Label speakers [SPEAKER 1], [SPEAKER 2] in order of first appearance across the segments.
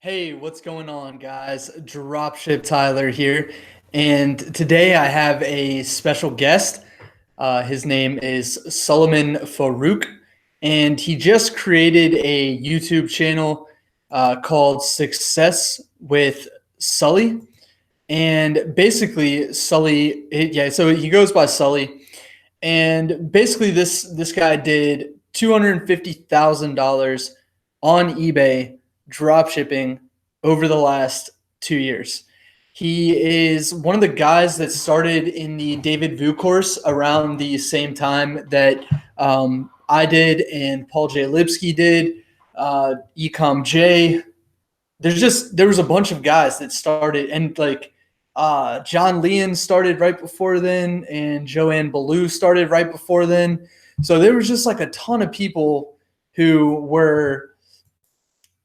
[SPEAKER 1] Hey, what's going on, guys? Dropship Tyler here, and today I have a special guest. His name is Solomon Farouk, and he just created a YouTube channel called Success with Sully. And basically, so he goes by Sully, and basically this guy did $250,000 on eBay drop shipping over the last 2 years. He is one of the guys that started in the David Vu course around the same time that I did and Paul J. Lipsky did, Ecom J. There was a bunch of guys that started, and like John Leon started right before then, and Joanne Ballou started right before then. So there was just like a ton of people who were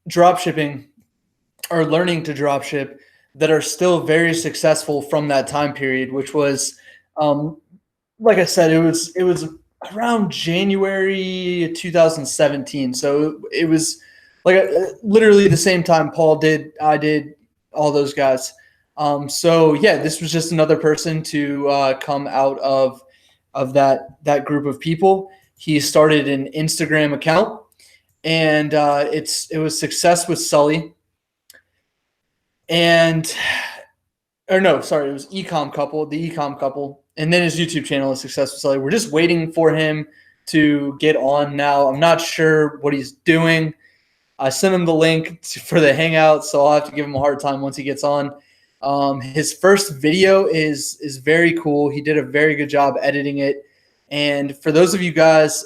[SPEAKER 1] drop shipping or learning to drop ship that are still very successful from that time period, which was, like I said, it was around January 2017. So it was like literally the same time I did, all those guys. So yeah, this was just another person to come out of that group of people. He started an Instagram account, and it was Success with Sully, and or no, sorry, it was the Ecom Couple, and then his YouTube channel is Success with Sully. We're just waiting for him to get on now. I'm not sure what he's doing. I sent him the link for the Hangout, so I'll have to give him a hard time once he gets on. His first video is very cool. He did a very good job editing it. And for those of you guys,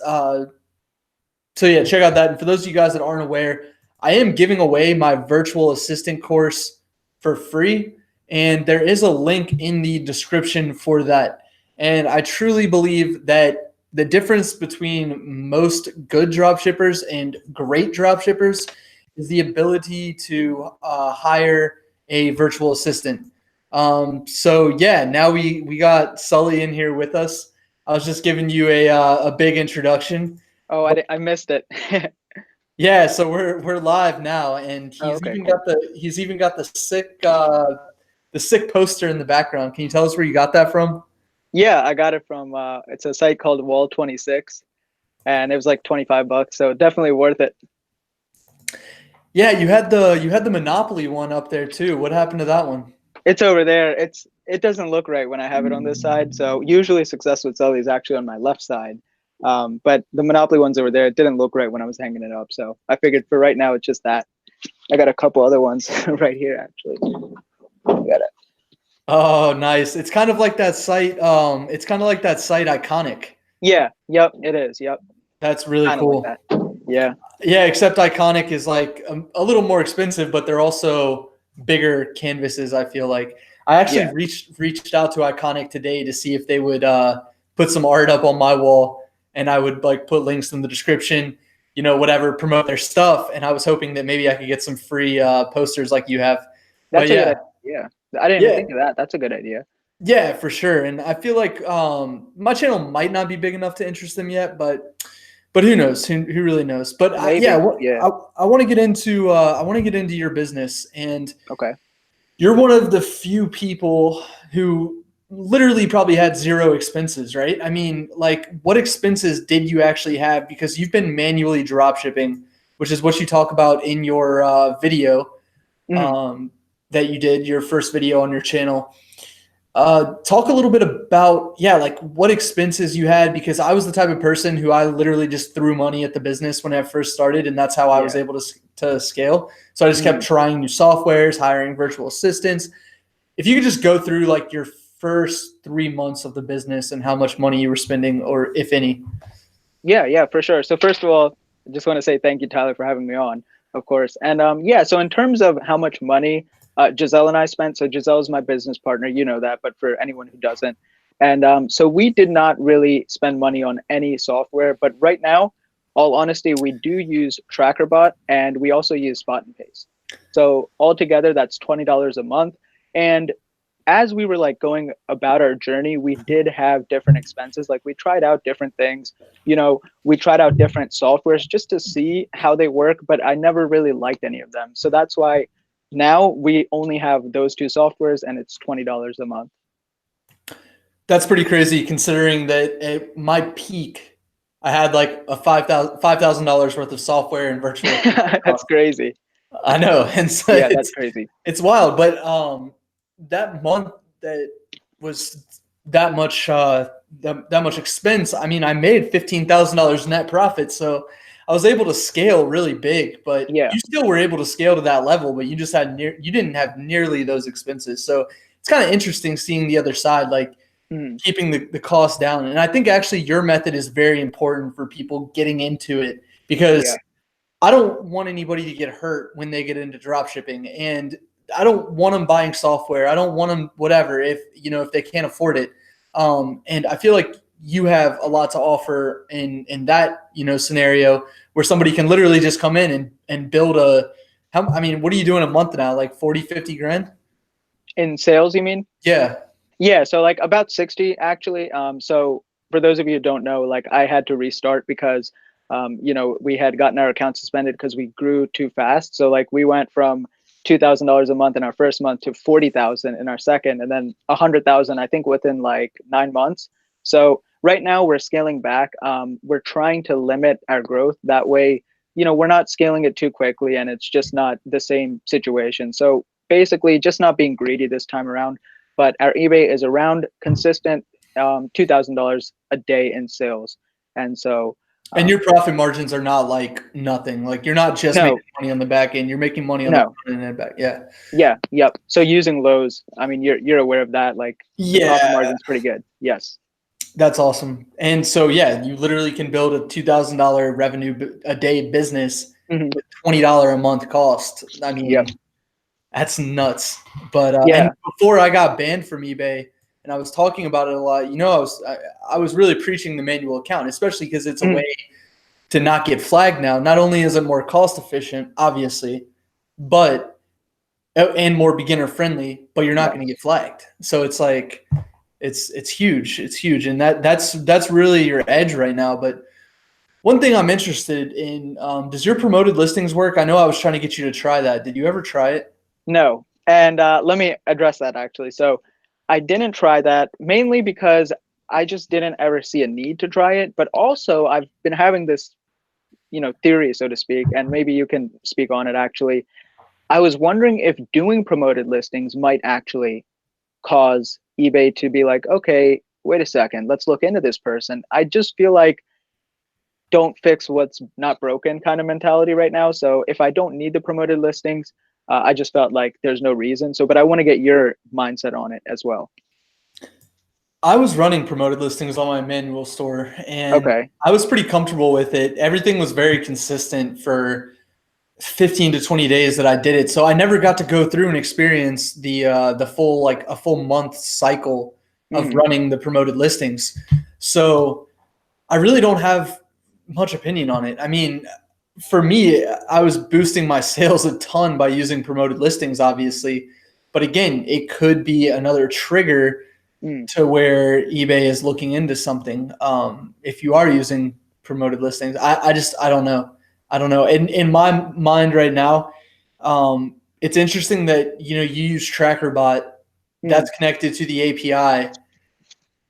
[SPEAKER 1] so yeah, check out that. And for those of you guys that aren't aware, I am giving away my virtual assistant course for free. And there is a link in the description for that. And I truly believe that the difference between most good dropshippers and great dropshippers is the ability to hire a virtual assistant. So yeah, now we got Sully in here with us. I was just giving you a big introduction.
[SPEAKER 2] Oh, I missed it.
[SPEAKER 1] Yeah, so we're live now, and
[SPEAKER 2] Okay,
[SPEAKER 1] he's even got the sick poster in the background. Can you tell us where you got that from?
[SPEAKER 2] yeah, I got it from it's a site called Wall 26, and it was like $25, so definitely worth it.
[SPEAKER 1] Yeah, you had the Monopoly one up there too. What happened to that one?
[SPEAKER 2] It's over there. It doesn't look right when I have it on this side. So usually Success with Sully is actually on my left side. But the Monopoly one's over there. It didn't look right when I was hanging it up. So I figured for right now it's just that. I got a couple other ones right here actually. Got it.
[SPEAKER 1] Oh, nice. It's kind of like that site. It's kind of like that site Iconic.
[SPEAKER 2] Yeah, yep, it is. Yep.
[SPEAKER 1] That's really
[SPEAKER 2] Kind of like
[SPEAKER 1] cool.
[SPEAKER 2] that. Yeah.
[SPEAKER 1] Yeah, except Iconic is like a little more expensive, but they're also bigger canvases. I feel like I actually
[SPEAKER 2] Yeah.
[SPEAKER 1] reached out to Iconic today to see if they would put some art up on my wall, and I would like put links in the description, whatever, promote their stuff. And I was hoping that maybe I could get some free posters like you have. But
[SPEAKER 2] That's a good
[SPEAKER 1] yeah,
[SPEAKER 2] idea. Yeah. I didn't even
[SPEAKER 1] yeah,
[SPEAKER 2] think of that. That's a good idea.
[SPEAKER 1] yeah, for sure. And I feel like my channel might not be big enough to interest them yet, but who knows? Who really knows? But
[SPEAKER 2] Maybe. Yeah.
[SPEAKER 1] I want to get into your business, and
[SPEAKER 2] Okay.
[SPEAKER 1] you're one of the few people who literally probably had zero expenses, right? I mean, like, what expenses did you actually have? Because you've been manually drop shipping, which is what you talk about in your video
[SPEAKER 2] Mhm.
[SPEAKER 1] that you did, your first video on your channel. Talk a little bit about, like what expenses you had, because I was the type of person who I literally just threw money at the business when I first started, and that's how I was
[SPEAKER 2] Yeah.
[SPEAKER 1] able to scale. So I just kept
[SPEAKER 2] Mhm.
[SPEAKER 1] trying new softwares, hiring virtual assistants. If you could just go through like your first 3 months of the business and how much money you were spending, or if any.
[SPEAKER 2] Yeah, yeah, for sure. So first of all, I just want to say thank you, Tyler, for having me on, of course. And yeah, so in terms of how much money Giselle and I spent, so Giselle is my business partner, you know that, but for anyone who doesn't. And so we did not really spend money on any software, but right now, all honesty, we do use TrackerBot and we also use Spot and Paste. So altogether, that's $20 a month. And as we were like going about our journey, we did have different expenses. Like we tried out different things, we tried out different softwares just to see how they work, but I never really liked any of them. So that's why Now we only have those two softwares, and it's $20 a month.
[SPEAKER 1] That's pretty crazy considering that at my peak, I had like a $5,000 worth of software and virtual assistant
[SPEAKER 2] That's
[SPEAKER 1] costs.
[SPEAKER 2] crazy.
[SPEAKER 1] I know, and so
[SPEAKER 2] Yeah, that's crazy.
[SPEAKER 1] it's wild. But that month that was that much that much expense. I mean, I made $15,000 net profit, so I was able to scale really big. But
[SPEAKER 2] Yeah.
[SPEAKER 1] you still were able to scale to that level, but you just had you didn't have nearly those expenses. So it's kind of interesting seeing the other side, like keeping the cost down. And I think actually your method is very important for people getting into it, because
[SPEAKER 2] Yeah.
[SPEAKER 1] I don't want anybody to get hurt when they get into drop shipping, and I don't want them buying software. I don't want them whatever if if they can't afford it. And I feel like you have a lot to offer in that scenario where somebody can literally just come in and build I mean, what are you doing a month now? Like 40, 50 grand?
[SPEAKER 2] In sales, you mean?
[SPEAKER 1] Yeah.
[SPEAKER 2] Yeah, so like about 60 actually. So for those of you who don't know, like I had to restart because we had gotten our account suspended because we grew too fast. So like we went from $2,000 a month in our first month to 40,000 in our second, and then 100,000 I think within like 9 months. So right now we're scaling back. We're trying to limit our growth. That way, we're not scaling it too quickly, and it's just not the same situation. So basically, just not being greedy this time around. But our eBay is around consistent $2,000 a day in sales, and so
[SPEAKER 1] And your profit margins are not like nothing. Like you're not just
[SPEAKER 2] no,
[SPEAKER 1] making money on the back end. You're making money on the
[SPEAKER 2] no,
[SPEAKER 1] front end and back. Yeah.
[SPEAKER 2] yeah, yep. So using Lowe's, I mean, you're aware of that. Like the profit
[SPEAKER 1] Yeah.
[SPEAKER 2] margin's pretty good. Yes.
[SPEAKER 1] That's awesome. And so, yeah, you literally can build a $2,000 revenue a day business
[SPEAKER 2] Hmm.
[SPEAKER 1] with $20 a month cost. I mean,
[SPEAKER 2] Yep.
[SPEAKER 1] that's nuts. But
[SPEAKER 2] Yeah.
[SPEAKER 1] and before I got banned from eBay, and I was talking about it a lot, I was really preaching the manual account, especially because it's a way to not get flagged now. Not only is it more cost efficient, obviously, but and more beginner friendly, but you're not
[SPEAKER 2] Yes.
[SPEAKER 1] going to get flagged. So it's like it's huge. It's huge, and that's really your edge right now. But one thing I'm interested in, does your promoted listings work? I know I was trying to get you to try that. Did you ever try it?
[SPEAKER 2] No. And let me address that actually. So I didn't try that mainly because I just didn't ever see a need to try it. But also, I've been having this, theory, so to speak, and maybe you can speak on it actually. I was wondering if doing promoted listings might actually cause eBay to be like, okay, wait a second, let's look into this person. I just feel like don't fix what's not broken kind of mentality right now. So if I don't need the promoted listings, I just felt like there's no reason. So, but I want to get your mindset on it as well.
[SPEAKER 1] I was running promoted listings on my manual store, and
[SPEAKER 2] Okay.
[SPEAKER 1] I was pretty comfortable with it. Everything was very consistent for 15 to 20 days that I did it. So I never got to go through and experience the full, like a full month cycle of
[SPEAKER 2] Mm,
[SPEAKER 1] running the promoted listings. So I really don't have much opinion on it. I mean, for me, I was boosting my sales a ton by using promoted listings, obviously. But again, it could be another trigger
[SPEAKER 2] mm,
[SPEAKER 1] to where eBay is looking into something. If you are using promoted listings, I don't know. I don't know. In my mind right now, it's interesting that you use TrackerBot
[SPEAKER 2] mm.
[SPEAKER 1] that's connected to the API,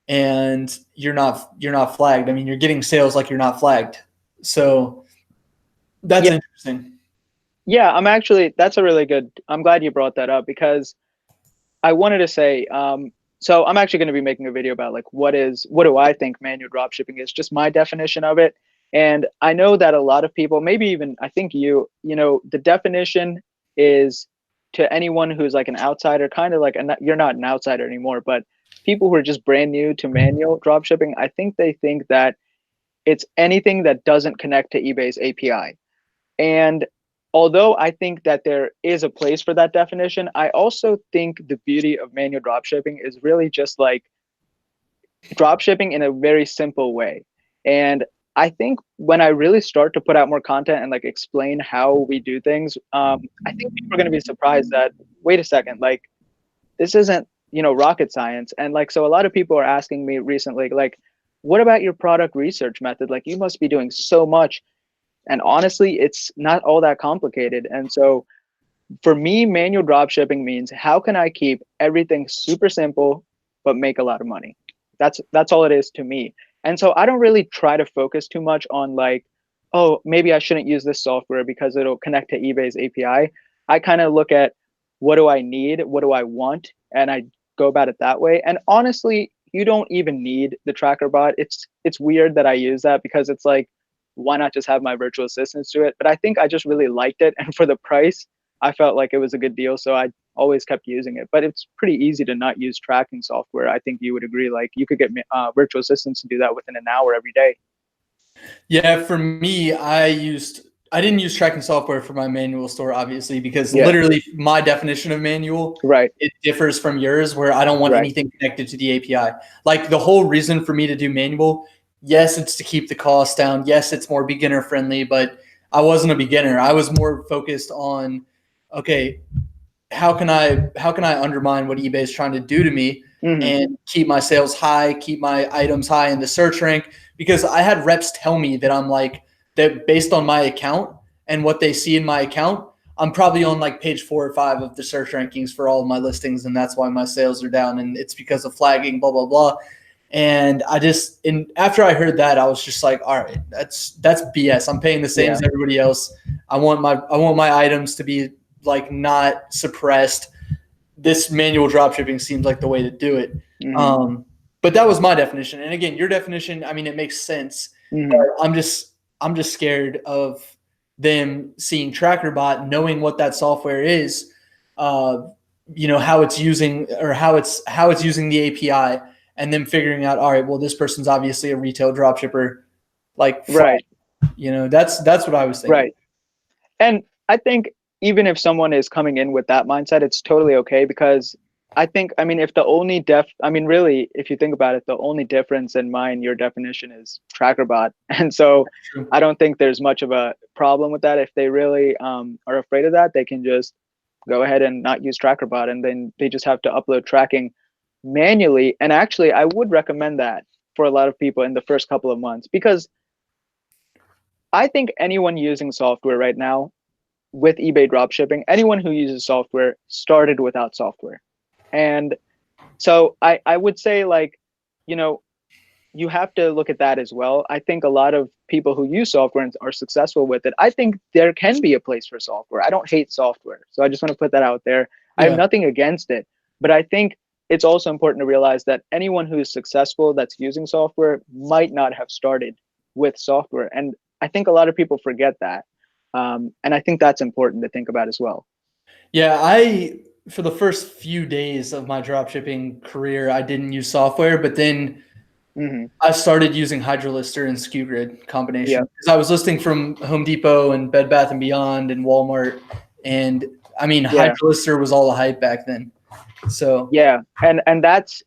[SPEAKER 1] and you're not flagged. I mean, you're getting sales like you're not flagged. So that's
[SPEAKER 2] Yeah.
[SPEAKER 1] interesting.
[SPEAKER 2] Yeah. That's a really good, I'm glad you brought that up because I wanted to say, so I'm actually going to be making a video about like what do I think manual dropshipping is, just my definition of it. And I know that a lot of people, maybe even I think the definition is to anyone who's like an outsider, kind of like you're not an outsider anymore, but people who are just brand new to manual dropshipping, I think they think that it's anything that doesn't connect to eBay's API. And although I think that there is a place for that definition, I also think the beauty of manual dropshipping is really just like dropshipping in a very simple way. And I think when I really start to put out more content and like explain how we do things, I think people are going to be surprised that, wait a second, like this isn't, rocket science. And like, so a lot of people are asking me recently, like, what about your product research method? Like you must be doing so much. And honestly, it's not all that complicated. And so For me, manual drop shipping means how can I keep everything super simple but make a lot of money? That's all it is to me. And so I don't really try to focus too much on like, oh, maybe I shouldn't use this software because it'll connect to eBay's API. I kind of look at what do I need, what do I want, and I go about it that way. And honestly, you don't even need the tracker bot. It's weird that I use that because it's like, why not just have my virtual assistants do it? But I think I just really liked it, and for the price, I felt like it was a good deal, so I always kept using it. But it's pretty easy to not use tracking software. I think you would agree. Like you could get virtual assistants to do that within an hour every day.
[SPEAKER 1] Yeah, for me, I didn't use tracking software for my manual store, obviously, because
[SPEAKER 2] Yeah.
[SPEAKER 1] literally my definition of manual,
[SPEAKER 2] Right.
[SPEAKER 1] it differs from yours, where I don't want
[SPEAKER 2] Right.
[SPEAKER 1] anything connected to the API. Like the whole reason for me to do manual, yes, it's to keep the cost down. Yes, it's more beginner friendly, but I wasn't a beginner. I was more focused on, okay, how can I undermine what eBay is trying to do to me and keep my sales high, keep my items high in the search rank? Because I had reps tell me that I'm like, that based on my account and what they see in my account, I'm probably on like page 4 or 5 of the search rankings for all of my listings, and that's why my sales are down, and it's because of flagging, blah blah blah. And after I heard that, I was just like, all right, that's BS. I'm paying the same as everybody else. I want my items to be like not suppressed. This manual dropshipping seems like the way to do it. But that was my definition. And again, your definition, I mean, it makes sense. But I'm just scared of them seeing TrackerBot, knowing what that software is, how it's using how it's using the API, and then figuring out, all right, well, this person's obviously a retail dropshipper. Like,
[SPEAKER 2] right.
[SPEAKER 1] That's what I was thinking.
[SPEAKER 2] Right. And I think even if someone is coming in with that mindset, it's totally okay, because I mean, if really, if you think about it, the only difference in your definition is TrackerBot. And so I don't think there's much of a problem with that. If they really are afraid of that, they can just go ahead and not use TrackerBot, and then they just have to upload tracking manually. And actually, I would recommend that for a lot of people in the first couple of months, because I think anyone using software right now with eBay dropshipping, anyone who uses software started without software. And so I would say, like, you have to look at that as well. I think a lot of people who use software and are successful with it, I think there can be a place for software. I don't hate software. So I just want to put that out there. I have nothing against it, but I think it's also important to realize that anyone who is successful that's using software might not have started with software. And I think a lot of people forget that. And I think that's important to think about as well.
[SPEAKER 1] Yeah, for the first few days of my dropshipping career, I didn't use software, but then I started using HydroLister and SKUGrid combination, because I was listing from Home Depot and Bed Bath & Beyond and Walmart. And I mean, HydroLister was all the hype back then. So
[SPEAKER 2] yeah, and that's,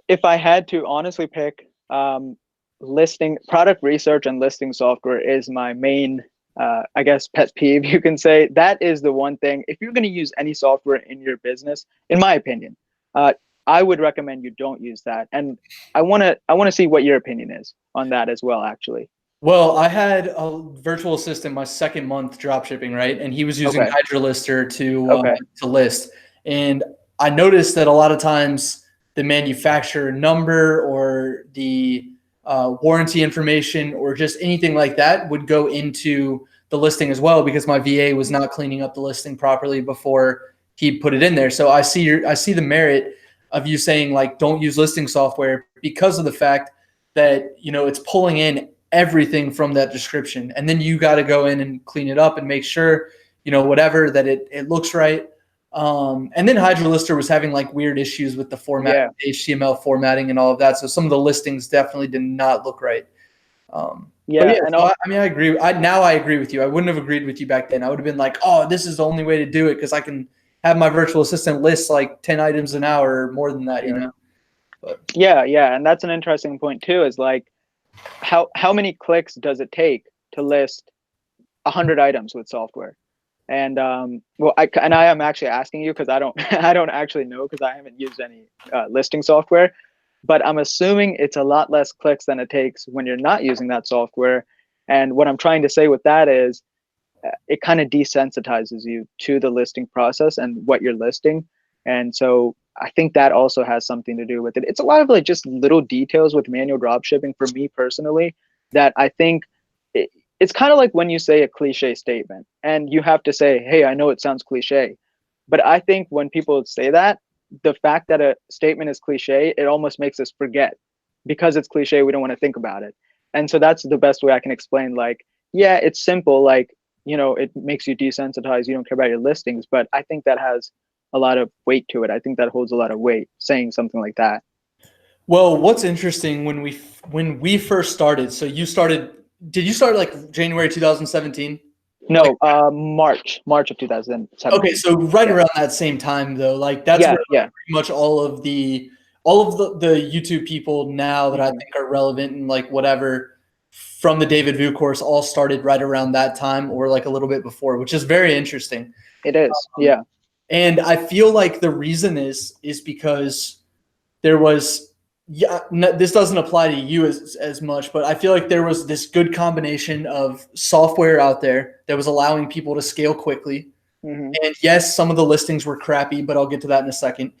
[SPEAKER 2] if I had to honestly pick, product research and listing software is my main, I guess, pet peeve, you can say. That is the one thing, if you're going to use any software in your business, in my opinion, I would recommend you don't use that. And I want to see what your opinion is on that as well, actually.
[SPEAKER 1] Well, I had a virtual assistant my second month dropshipping, right? And he was using HydroLister to list. And I noticed that a lot of times the manufacturer number or the warranty information or just anything like that would go into the listing as well, because my VA was not cleaning up the listing properly before he put it in there. So I see the merit of you saying, like, don't use listing software, because of the fact that, it's pulling in everything from that description, and then you got to go in and clean it up and make sure, whatever, that it looks right. And then HydroLister was having like weird issues with the format, HTML formatting and all of that. So some of the listings definitely did not look right. I agree. I agree with you. I wouldn't have agreed with you back then. I would have been like, oh, this is the only way to do it, because I can have my virtual assistant list like 10 items an hour or more than that, But.
[SPEAKER 2] Yeah. And that's an interesting point too, is like, how many clicks does it take to list 100 items with software? And I am actually asking you because I don't actually know, because I haven't used any listing software, but I'm assuming it's a lot less clicks than it takes when you're not using that software. And what I'm trying to say with that is, it kind of desensitizes you to the listing process and what you're listing. And so I think that also has something to do with it. It's a lot of like just little details with manual drop shipping for me personally that I think it's kind of like when you say a cliche statement and you have to say, hey, I know it sounds cliche, but I think when people say that, the fact that a statement is cliche, it almost makes us forget. Because it's cliche, we don't want to think about it. And so that's the best way I can explain, like, yeah, it's simple, like, you know, it makes you desensitized, you don't care about your listings, but I think that has a lot of weight to it. I think that holds a lot of weight saying something like that.
[SPEAKER 1] Well, what's interesting when we first started, so did you start like January 2017? Like,
[SPEAKER 2] No, March of
[SPEAKER 1] okay,
[SPEAKER 2] 2017.
[SPEAKER 1] so right
[SPEAKER 2] Yeah.
[SPEAKER 1] around that same time though, like that's
[SPEAKER 2] Yeah,
[SPEAKER 1] where like,
[SPEAKER 2] yeah.
[SPEAKER 1] pretty much all of the YouTube people now that I
[SPEAKER 2] Hmm.
[SPEAKER 1] think are relevant and like whatever from the David Vu course all started right around that time or like a little bit before, which is very interesting.
[SPEAKER 2] It is. Yeah.
[SPEAKER 1] And I feel like the reason is because there was, yeah, no, this doesn't apply to you as much, but I feel like there was this good combination of software out there that was allowing people to scale quickly.
[SPEAKER 2] Hmm.
[SPEAKER 1] And yes, some of the listings were crappy, but I'll get to that in a second.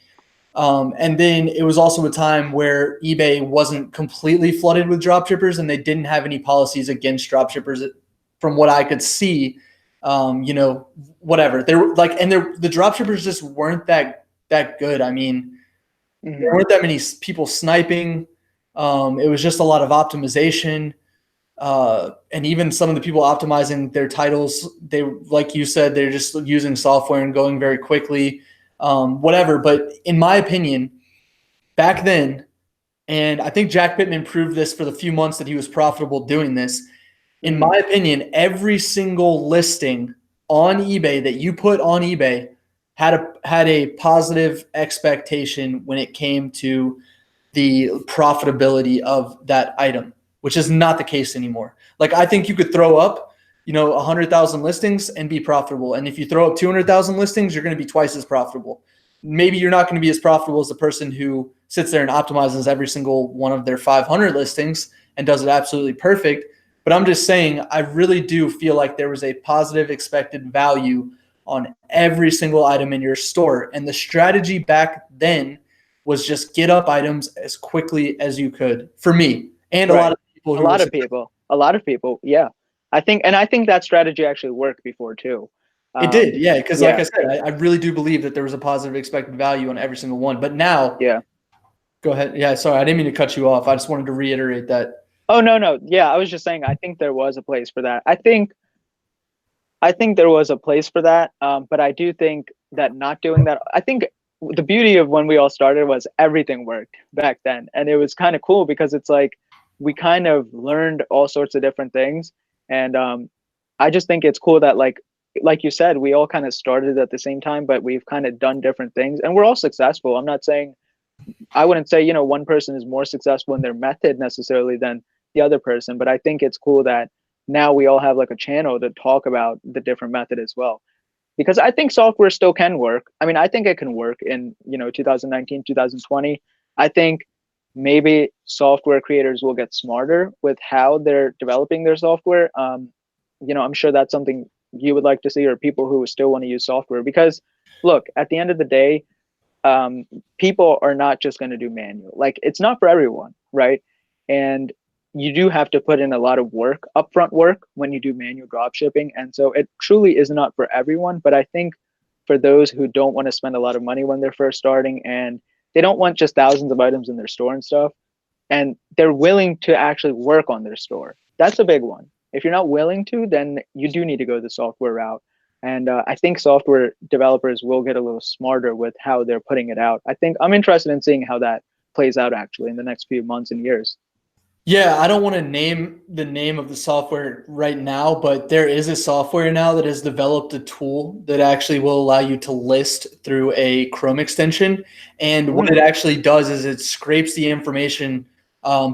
[SPEAKER 1] And then it was also a time where eBay wasn't completely flooded with dropshippers, and they didn't have any policies against dropshippers, from what I could see. Whatever they were like, and the dropshippers just weren't that good. I mean, there
[SPEAKER 2] Hmm.
[SPEAKER 1] weren't that many people sniping. It was just a lot of optimization. And even some of the people optimizing their titles, they, like you said, they're just using software and going very quickly, whatever. But in my opinion, back then, and I think Jack Pittman proved this for the few months that he was profitable doing this. In
[SPEAKER 2] Hmm.
[SPEAKER 1] my opinion, every single listing on eBay that you put on eBay had a positive expectation when it came to the profitability of that item, which is not the case anymore. Like I think you could throw up, 100,000 listings and be profitable. And if you throw up 200,000 listings, you're going to be twice as profitable. Maybe you're not going to be as profitable as the person who sits there and optimizes every single one of their 500 listings and does it absolutely perfect. But I'm just saying, I really do feel like there was a positive expected value on every single item in your store. And the strategy back then was just get up items as quickly as you could, for me and a lot
[SPEAKER 2] Right.
[SPEAKER 1] of people
[SPEAKER 2] A
[SPEAKER 1] who were
[SPEAKER 2] lot of people. A lot of people. Yeah. I think that strategy actually worked before too.
[SPEAKER 1] it did, yeah, because like
[SPEAKER 2] Yeah.
[SPEAKER 1] I said, I really do believe that there was a positive expected value on every single one. But now,
[SPEAKER 2] Yeah.
[SPEAKER 1] go ahead. Yeah, sorry, I didn't mean to cut you off. I just wanted to reiterate that.
[SPEAKER 2] Oh, no, no. Yeah, I was just saying I think there was a place for that. I think there was a place for that. But I do think that not doing that, I think the beauty of when we all started was everything worked back then. And it was kind of cool because it's like we kind of learned all sorts of different things. And I just think it's cool that like you said, we all kind of started at the same time, but we've kind of done different things and we're all successful. I'm not saying, I wouldn't say, one person is more successful in their method necessarily than the other person, but I think it's cool that now we all have like a channel to talk about the different method as well. Because I think software still can work. I mean, I think it can work in, 2019, 2020. I think maybe software creators will get smarter with how they're developing their software. I'm sure that's something you would like to see, or people who still want to use software. Because look, at the end of the day, um, people are not just going to do manual. Like it's not for everyone, right? And you do have to put in a lot of work, upfront work, when you do manual drop shipping. And so it truly is not for everyone. But I think for those who don't want to spend a lot of money when they're first starting and they don't want just thousands of items in their store and stuff, and they're willing to actually work on their store, that's a big one. If you're not willing to, then you do need to go the software route. And I think software developers will get a little smarter with how they're putting it out. I think I'm interested in seeing how that plays out actually in the next few months and years.
[SPEAKER 1] Yeah, I don't want to name the name of the software right now, but there is a software now that has developed a tool that actually will allow you to list through a Chrome extension. And what it
[SPEAKER 2] Mm,
[SPEAKER 1] actually does is it scrapes the information,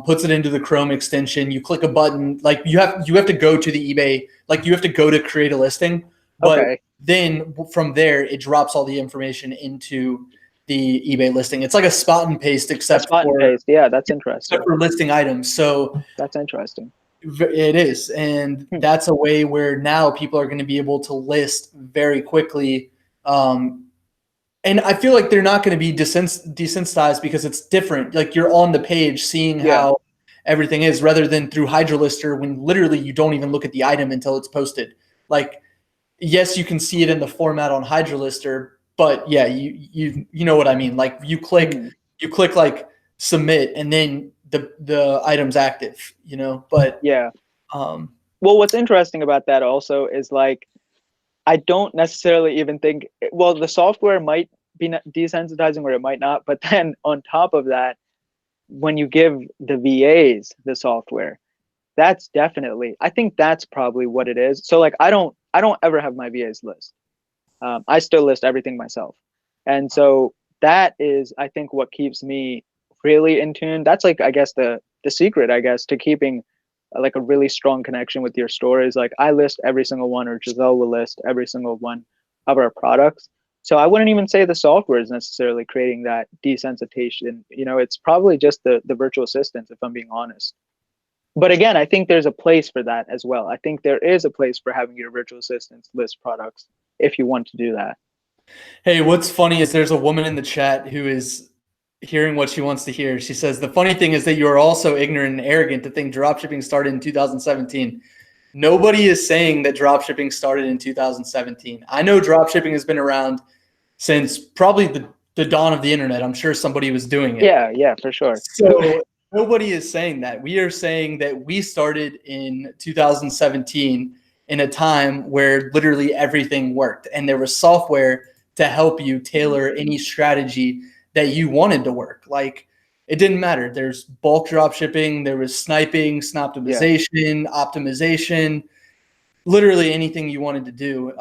[SPEAKER 1] puts it into the Chrome extension. You click a button, like you have to go to the eBay, like you have to go to create a listing, but
[SPEAKER 2] okay.
[SPEAKER 1] then from there it drops all the information into the eBay listing. It's like a spot and paste,
[SPEAKER 2] A spot and paste. Yeah, that's interesting.
[SPEAKER 1] except for listing items. So
[SPEAKER 2] That's interesting.
[SPEAKER 1] It is. And that's a way where now people are going to be able to list very quickly. And I feel like they're not going to be desensitized because it's different. Like you're on the page seeing how everything is rather than through HydroLister when literally you don't even look at the item until it's posted. Like, yes, you can see it in the format on HydroLister, but yeah, you know what I mean? Like you click like submit and then the item's active, you know, but
[SPEAKER 2] yeah.
[SPEAKER 1] um,
[SPEAKER 2] Well, what's interesting about that also is like, I don't necessarily even think, well, the software might be desensitizing or it might not, but then on top of that, when you give the VAs the software, that's definitely, I think that's probably what it is. So like, I don't ever have my VAs list. I still list everything myself. And so that is, I think, what keeps me really in tune. That's like, I guess the secret, I guess, to keeping like a really strong connection with your store is like I list every single one, or Giselle will list every single one of our products. So I wouldn't even say the software is necessarily creating that desensitization. You know, it's probably just the virtual assistants, if I'm being honest. But again, I think there's a place for that as well. I think there is a place for having your virtual assistants list products if you want to do that.
[SPEAKER 1] hey, what's funny is there's a woman in the chat who is hearing what she wants to hear. She says, the funny thing is that you are also ignorant and arrogant to think dropshipping started in 2017. Nobody is saying that dropshipping started in 2017. I know dropshipping has been around since probably the dawn of the internet. I'm sure somebody was doing it.
[SPEAKER 2] Yeah, for sure.
[SPEAKER 1] So nobody is saying that. We are saying that we started in 2017 in a time where literally everything worked and there was software to help you tailor any strategy that you wanted to work. Like it didn't matter. There's bulk drop shipping, there was sniping, snoptimization, optimization, literally anything you wanted to do,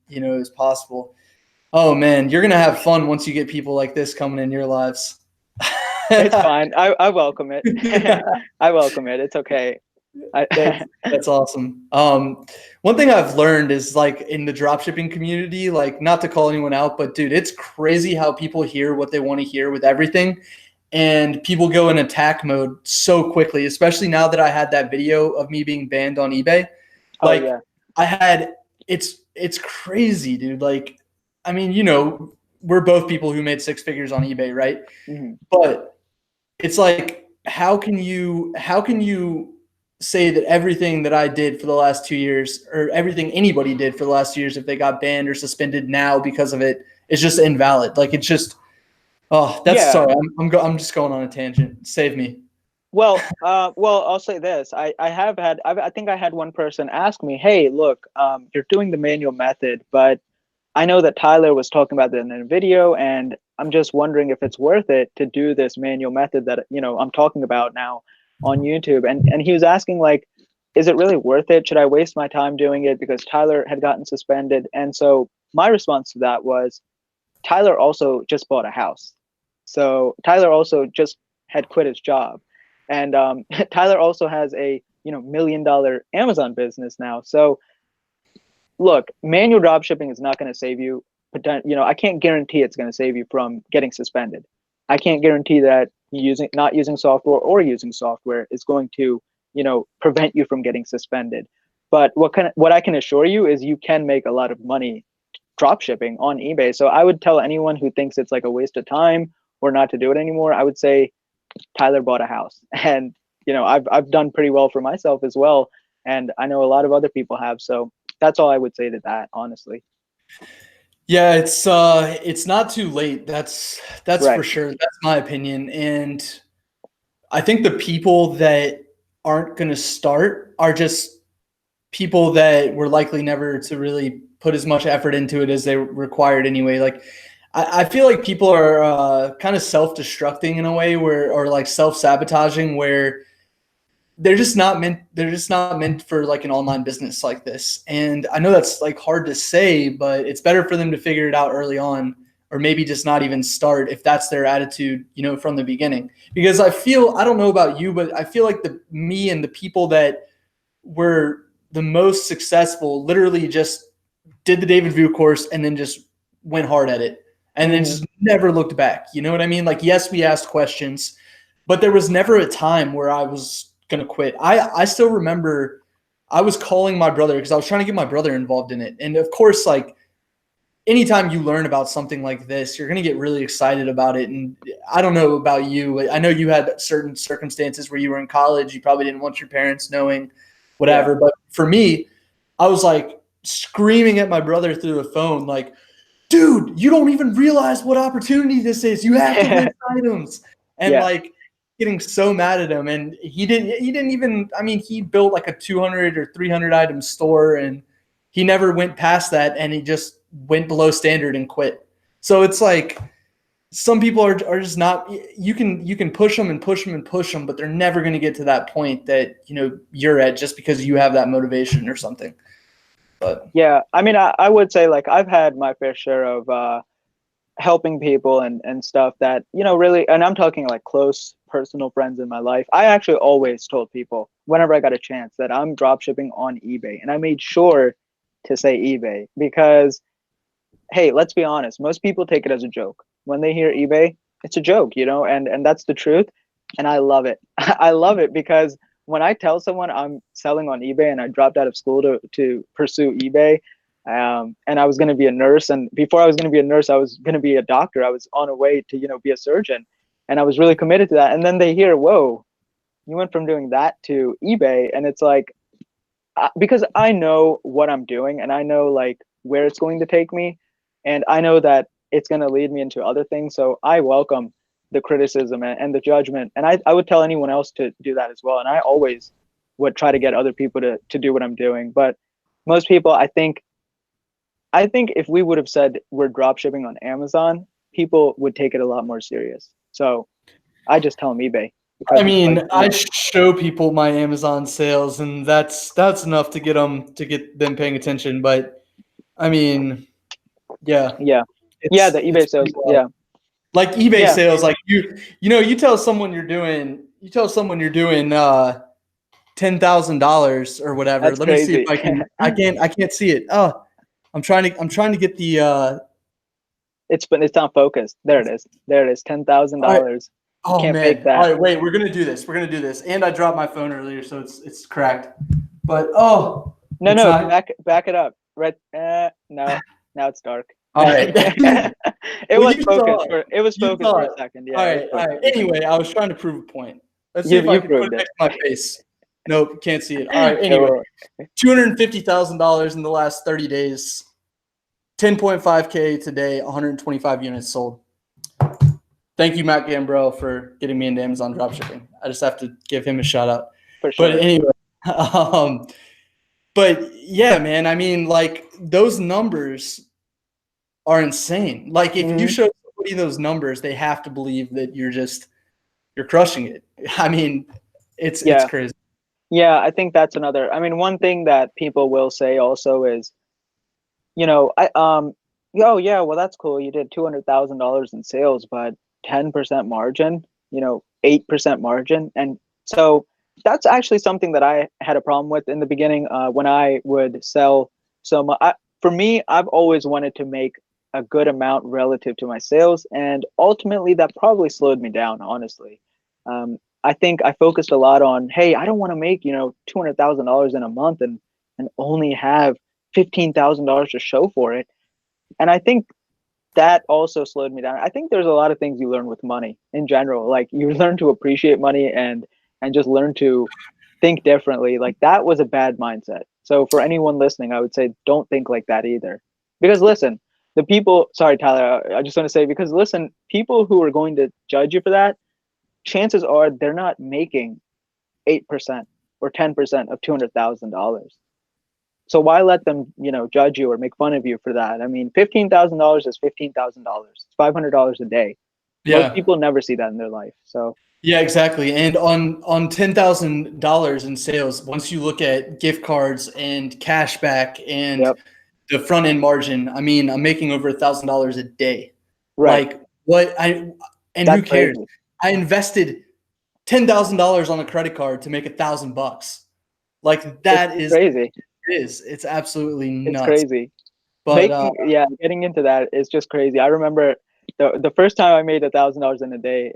[SPEAKER 1] you know, is possible. Oh man, you're going to have fun once you get people like this coming in your lives.
[SPEAKER 2] It's fine. I welcome it. I welcome it. It's okay.
[SPEAKER 1] That's awesome. One thing I've learned is like in the dropshipping community, like not to call anyone out, but dude, it's crazy how people hear what they want to hear with everything. And people go in attack mode so quickly, especially now that I had that video of me being banned on eBay. Like I had, it's crazy, dude. Like, I mean, you know, we're both people who made 6 figures on eBay, right? But it's like, how can you say that everything that I did for the last 2 years, or everything anybody did for the last 2 years, if they got banned or suspended now because of it, is just invalid? Like it's just, oh, that's sorry. I'm just going on a tangent. Save me.
[SPEAKER 2] Well, I'll say this. I think I had one person ask me, hey, look, you're doing the manual method, but I know that Tyler was talking about that in a video, and I'm just wondering if it's worth it to do this manual method that, you know, I'm talking about now on YouTube. And he was asking like, is it really worth it? Should I waste my time doing it? Because Tyler had gotten suspended. And so my response to that was, Tyler also just bought a house. So Tyler also just had quit his job. And Tyler also has a, you know, $1 million Amazon business now. So look, manual dropshipping is not going to save you. But, you know, I can't guarantee it's going to save you from getting suspended. I can't guarantee that not using software or using software is going to, you know, prevent you from getting suspended. But what I can assure you is you can make a lot of money dropshipping on eBay. So I would tell anyone who thinks it's like a waste of time or not to do it anymore, I would say Tyler bought a house. And, you know, I've done pretty well for myself as well. And I know a lot of other people have. So that's all I would say to that, honestly.
[SPEAKER 1] Yeah, it's not too late. That's
[SPEAKER 2] Right.
[SPEAKER 1] for sure. That's my opinion. And I think the people that aren't going to start are just people that were likely never to really put as much effort into it as they required anyway. Like I feel like people are kind of self-destructing in a way or like self-sabotaging where they're just not meant for like an online business like this. And I know that's like hard to say, but it's better for them to figure it out early on, or maybe just not even start if that's their attitude, you know, from the beginning. Because I don't know about you, but I feel like me and the people that were the most successful literally just did the David Vu course and then just went hard at it and then just never looked back. You know what I mean? Like, yes, we asked questions, but there was never a time where I was gonna quit. I still remember I was calling my brother because I was trying to get my brother involved in it. And of course, like anytime you learn about something like this, you're gonna get really excited about it. And I don't know about you. I know you had certain circumstances where you were in college, you probably didn't want your parents knowing whatever.
[SPEAKER 2] Yeah.
[SPEAKER 1] But for me, I was like screaming at my brother through the phone, like, dude, you don't even realize what opportunity this is. You have to list items. And
[SPEAKER 2] Yeah.
[SPEAKER 1] like getting so mad at him. And he didn't even, I mean, he built like a 200 or 300 item store and he never went past that. And he just went below standard and quit. So it's like, some people are just not, you can push them and push them and push them, but they're never going to get to that point that, you know, you're at just because you have that motivation or something. But
[SPEAKER 2] Yeah, I mean, I would say like I've had my fair share of helping people and stuff that, you know, really, and I'm talking like close personal friends in my life. I actually always told people whenever I got a chance that I'm drop shipping on eBay, and I made sure to say eBay because, hey, let's be honest, most people take it as a joke. When they hear eBay, it's a joke, you know, and that's the truth. And I love it. I love it because when I tell someone I'm selling on eBay and I dropped out of school to pursue eBay, and I was going to be a nurse, and before I was going to be a nurse, I was going to be a doctor. I was on a way to, you know, be a surgeon, and I was really committed to that. And then they hear, whoa, you went from doing that to eBay, and it's like, because I know what I'm doing and I know like where it's going to take me, and I know that it's going to lead me into other things. So I welcome the criticism and the judgment, and I would tell anyone else to do that as well. And I always would try to get other people to do what I'm doing. But most people, I think if we would have said we're drop shipping on Amazon, people would take it a lot more serious. So I just tell them eBay.
[SPEAKER 1] I mean, like, I show people my Amazon sales, and that's enough to get them paying attention. But I mean, yeah,
[SPEAKER 2] yeah, the eBay sales, yeah,
[SPEAKER 1] like eBay sales, like you tell someone you're doing $10,000 or whatever.
[SPEAKER 2] That's
[SPEAKER 1] Let
[SPEAKER 2] crazy.
[SPEAKER 1] me see if I can't see it. Oh, I'm trying to get the. It's
[SPEAKER 2] not focused. There it is. $10,000.
[SPEAKER 1] Oh
[SPEAKER 2] can't
[SPEAKER 1] man!
[SPEAKER 2] fake that.
[SPEAKER 1] All right, wait. We're gonna do this. And I dropped my phone earlier, so it's cracked. But
[SPEAKER 2] no, back it up. Right? No, now it's dark.
[SPEAKER 1] All right.
[SPEAKER 2] It was focused for a second. Yeah.
[SPEAKER 1] All right. Anyway, I was trying to prove a point. Let's see if I can put it next to my face. Nope, can't see it. All right. Anyway, $250,000 in the last 30 days. 10.5K today. 125 units sold. Thank you, Matt Gambrell, for getting me into Amazon dropshipping. I just have to give him a shout out.
[SPEAKER 2] For sure.
[SPEAKER 1] But anyway, but yeah, man, I mean, like those numbers are insane. Like if you show somebody those numbers, they have to believe that you're crushing it. I mean, it's crazy.
[SPEAKER 2] Yeah, I think that's another. I mean, one thing that people will say also is, you know, oh yeah, well that's cool. You did $200,000 in sales, but 10% margin, you know, 8% margin. And so that's actually something that I had a problem with in the beginning when I would sell so much. For me, I've always wanted to make a good amount relative to my sales. And ultimately, that probably slowed me down, honestly. I think I focused a lot on, hey, I don't want to make, you know, $200,000 in a month and only have $15,000 to show for it. And I think that also slowed me down. I think there's a lot of things you learn with money in general. Like you learn to appreciate money and just learn to think differently. Like that was a bad mindset. So for anyone listening, I would say don't think like that either. Because listen, sorry, Tyler, I just want to say, because listen, people who are going to judge you for that, chances are they're not making 8% or 10% of $200,000. So why let them, you know, judge you or make fun of you for that? I mean, $15,000 is $15,000. It's $500 a day.
[SPEAKER 1] Yeah.
[SPEAKER 2] Most people never see that in their life. So
[SPEAKER 1] yeah, exactly. And on $10,000 in sales, once you look at gift cards and cashback and the front end margin, I mean, I'm making over $1,000 a day.
[SPEAKER 2] Right.
[SPEAKER 1] Like who cares? Crazy. I invested $10,000 on a credit card to make $1,000. Like that is
[SPEAKER 2] crazy.
[SPEAKER 1] It's absolutely nuts.
[SPEAKER 2] It's crazy. But getting into that is just crazy. I remember the first time I made $1,000 in a day,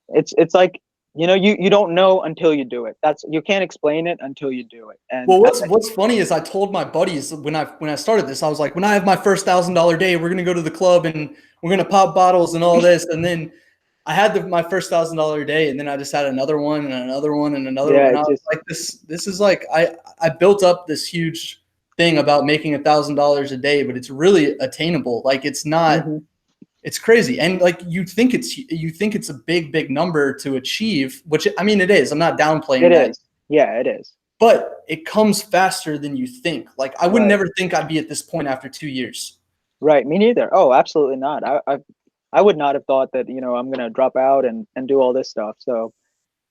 [SPEAKER 2] it's like you don't know until you do it. You can't explain it until you do it. And
[SPEAKER 1] Well, what's funny is I told my buddies when I started this, I was like, when I have my first $1,000 day, we're gonna go to the club and we're gonna pop bottles and all this. And then I had my first $1,000 day, and then I just had another one and another one and another one.
[SPEAKER 2] yeah,
[SPEAKER 1] And I
[SPEAKER 2] it
[SPEAKER 1] was
[SPEAKER 2] just
[SPEAKER 1] like, this is like I built up this huge thing about making $1,000 a day, but it's really attainable. Like it's not.
[SPEAKER 2] hmm
[SPEAKER 1] It's crazy. And like you think it's a big number to achieve, which I mean it is. I'm not downplaying
[SPEAKER 2] it
[SPEAKER 1] that.
[SPEAKER 2] is. Yeah, it is.
[SPEAKER 1] But it comes faster than you think. Like I would
[SPEAKER 2] Right.
[SPEAKER 1] never think I'd be at this point after 2 years.
[SPEAKER 2] Right. Me neither. Oh, absolutely not. I would not have thought that, I'm gonna drop out and do all this stuff. So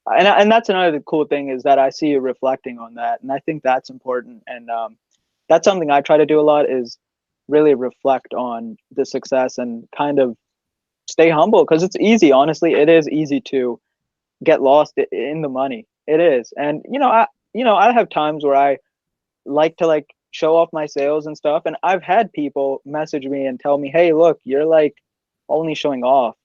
[SPEAKER 2] and that's another cool thing is that I see you reflecting on that. And I think that's important. And that's something I try to do a lot is really reflect on the success and kind of stay humble because it's easy. Honestly, it is easy to get lost in the money. It is. And I have times where I like to like show off my sales and stuff. And I've had people message me and tell me, hey, look, you're like only showing off.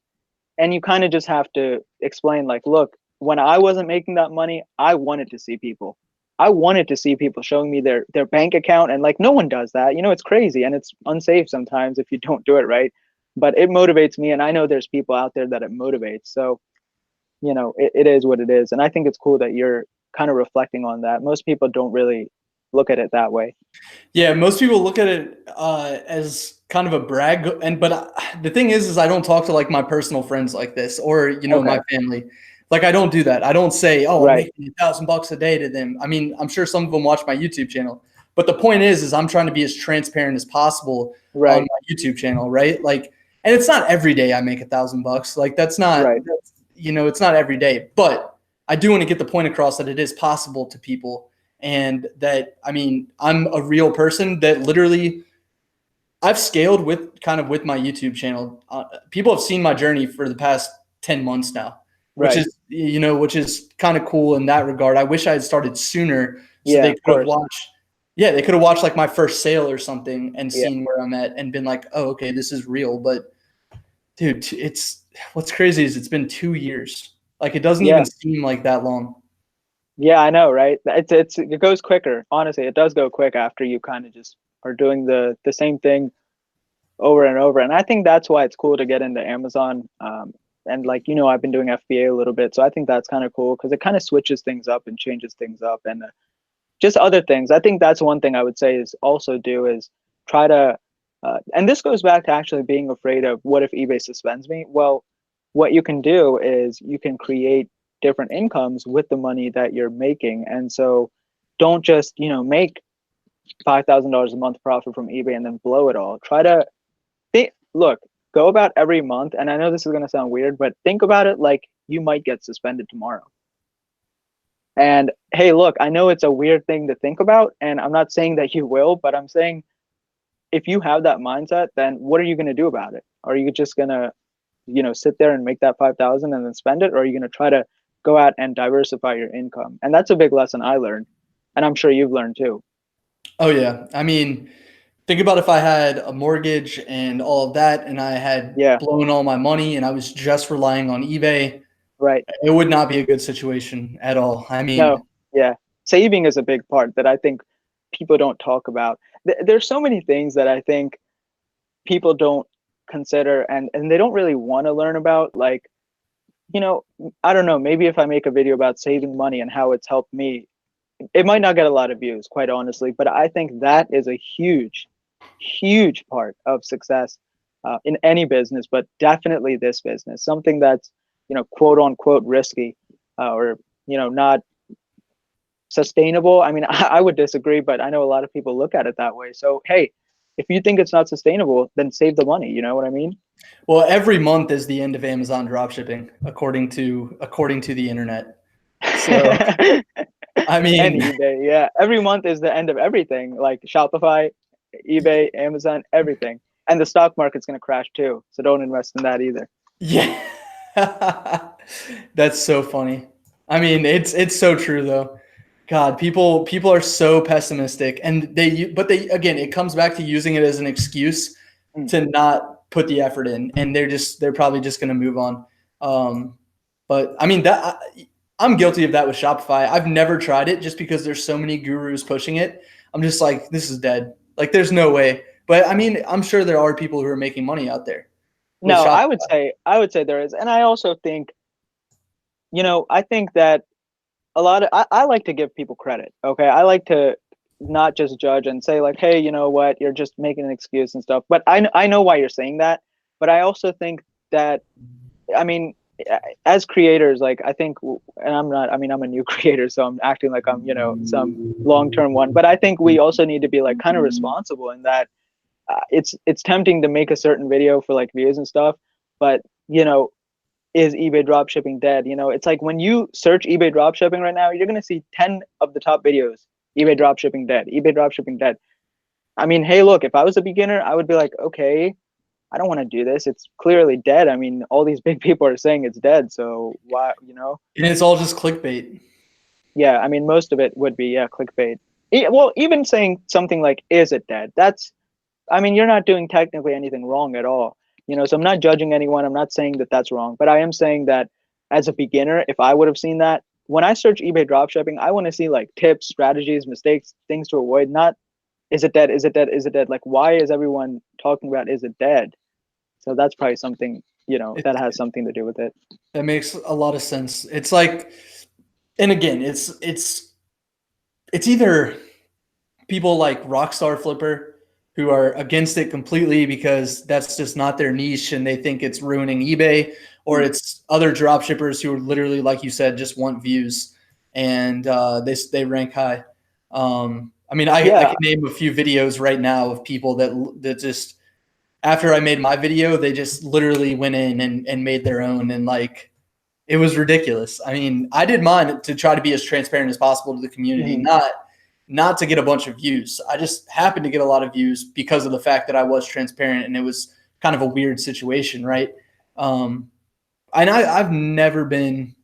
[SPEAKER 2] And you kind of just have to explain, like, look, when I wasn't making that money, I wanted to see people. I wanted to see people showing me their bank account. And like no one does that. It's crazy and it's unsafe sometimes if you don't do it right. But it motivates me. And I know there's people out there that it motivates. So, it is what it is. And I think it's cool that you're kind of reflecting on that. Most people don't really look at it that way.
[SPEAKER 1] Yeah, most people look at it as kind of a brag, but the thing is I don't talk to like my personal friends like this, or
[SPEAKER 2] Okay.
[SPEAKER 1] my family. Like I don't do that. I don't say, "Oh, I'm
[SPEAKER 2] Right.
[SPEAKER 1] making $1,000 a day" to them. I mean, I'm sure some of them watch my YouTube channel, but the point is I'm trying to be as transparent as possible on
[SPEAKER 2] Right.
[SPEAKER 1] my YouTube channel, right? Like, and it's not every day I make $1,000. Like that's not,
[SPEAKER 2] Right.
[SPEAKER 1] it's not every day, but I do want to get the point across that it is possible to people. And that, I mean, I'm a real person that literally I've scaled with my YouTube channel. People have seen my journey for the past 10 months now,
[SPEAKER 2] Right.
[SPEAKER 1] which is kind of cool in that regard. I wish I had started sooner so
[SPEAKER 2] Yeah,
[SPEAKER 1] they
[SPEAKER 2] of
[SPEAKER 1] could have
[SPEAKER 2] course.
[SPEAKER 1] watched. Yeah, they could have watched like my first sale or something and
[SPEAKER 2] Yeah.
[SPEAKER 1] seen where I'm at and been like, oh, okay, this is real. But dude, what's crazy is it's been 2 years. Like it doesn't
[SPEAKER 2] Yeah.
[SPEAKER 1] even seem like that long.
[SPEAKER 2] Yeah, I know, right? It goes quicker. Honestly, it does go quick after you kind of just are doing the same thing over and over. And I think that's why it's cool to get into Amazon. And like, I've been doing FBA a little bit. So I think that's kind of cool because it kind of switches things up and changes things up and just other things. I think that's one thing I would say is also do is try to, and this goes back to actually being afraid of what if eBay suspends me? Well, what you can do is you can create different incomes with the money that you're making. And so don't just, make $5,000 a month profit from eBay and then blow it all. Try to look, go about every month. And I know this is going to sound weird, but think about it like you might get suspended tomorrow. And hey, look, I know it's a weird thing to think about, and I'm not saying that you will, but I'm saying if you have that mindset, then what are you going to do about it? Are you just going to, sit there and make that 5,000 and then spend it? Or are you going to try to go out and diversify your income? And that's a big lesson I learned. And I'm sure you've learned too.
[SPEAKER 1] Oh yeah. I mean, think about if I had a mortgage and all of that, and I had
[SPEAKER 2] Yeah,
[SPEAKER 1] blown all my money and I was just relying on eBay,
[SPEAKER 2] right.
[SPEAKER 1] it would not be a good situation at all. I
[SPEAKER 2] No,
[SPEAKER 1] mean,
[SPEAKER 2] yeah. Saving is a big part that I think people don't talk about. There's so many things that I think people don't consider and they don't really want to learn about. Like, I don't know, maybe if I make a video about saving money and how it's helped me, it might not get a lot of views, quite honestly, but I think that is a huge part of success in any business, but definitely this business, something that's, quote unquote risky or, not sustainable. I mean, I would disagree, but I know a lot of people look at it that way. So, hey, if you think it's not sustainable, then save the money. You know what I mean?
[SPEAKER 1] well, every month is the end of Amazon dropshipping, according to the internet. So, I
[SPEAKER 2] And
[SPEAKER 1] mean,
[SPEAKER 2] eBay, yeah. Every month is the end of everything, like Shopify, eBay, Amazon, everything. And the stock market's going to crash too. So don't invest in that either.
[SPEAKER 1] yeah. That's so funny. I mean, it's so true though. God, people are so pessimistic, and but they again, it comes back to using it as an excuse
[SPEAKER 2] Mm.
[SPEAKER 1] to not put the effort in, and they're probably just going to move on. But I mean, I'm guilty of that with Shopify. I've never tried it just because there's so many gurus pushing it. I'm just like, this is dead. Like, there's no way. But I mean, I'm sure there are people who are making money out there with
[SPEAKER 2] No,
[SPEAKER 1] Shopify.
[SPEAKER 2] I would say there is. And I also think, I think that I like to give people credit. Okay. I like to not just judge and say like, hey, you know what, you're just making an excuse and stuff. But I know why you're saying that. But I also think that, I mean, as creators, like I think, and I'm not, I mean, I'm a new creator, so I'm acting like I'm, some long-term one, but I think we also need to be like kind of responsible in that it's tempting to make a certain video for like views and stuff, but is eBay dropshipping dead? It's like when you search eBay dropshipping right now, you're going to see 10 of the top videos, eBay dropshipping dead, eBay dropshipping dead. I mean, hey, look, if I was a beginner, I would be like, okay, I don't want to do this. It's clearly dead. I mean, all these big people are saying it's dead. So why,
[SPEAKER 1] And it's all just clickbait.
[SPEAKER 2] Yeah, I mean, most of it would be, yeah, clickbait. Well, even saying something like, is it dead? I mean, you're not doing technically anything wrong at all. So I'm not judging anyone. I'm not saying that that's wrong, but I am saying that as a beginner, if I would have seen that, when I search eBay dropshipping, I want to see like tips, strategies, mistakes, things to avoid, not is it dead? Is it dead? Is it dead? Like, why is everyone talking about is it dead? So that's probably something, that has something to do with it.
[SPEAKER 1] That makes a lot of sense. It's like, and again, it's either people like Rockstar Flipper who are against it completely because that's just not their niche and they think it's ruining eBay, or it's other dropshippers who are literally, like you said, just want views and they rank high. I mean, I can name a few videos right now of people that just, after I made my video, they just literally went in and made their own, and like it was ridiculous. I mean, I did mine to try to be as transparent as possible to the community, not to get a bunch of views. I just happened to get a lot of views because of the fact that I was transparent, and it was kind of a weird situation, right? And I've never been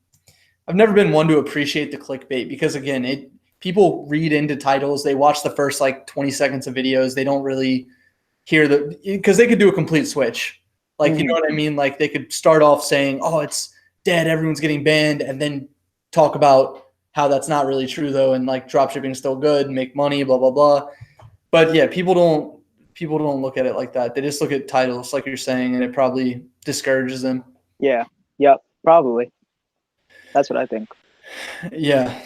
[SPEAKER 1] one to appreciate the clickbait because again, people read into titles, they watch the first like 20 seconds of videos, they don't really hear because they could do a complete switch. Like, you know what I mean? Like they could start off saying, oh, it's dead, everyone's getting banned, and then talk about how that's not really true though, and like dropshipping is still good, make money, blah blah blah. But yeah, people don't look at it like that. They just look at titles, like you're saying, and it probably discourages them.
[SPEAKER 2] Yeah. Yep. Probably. That's what I think.
[SPEAKER 1] Yeah.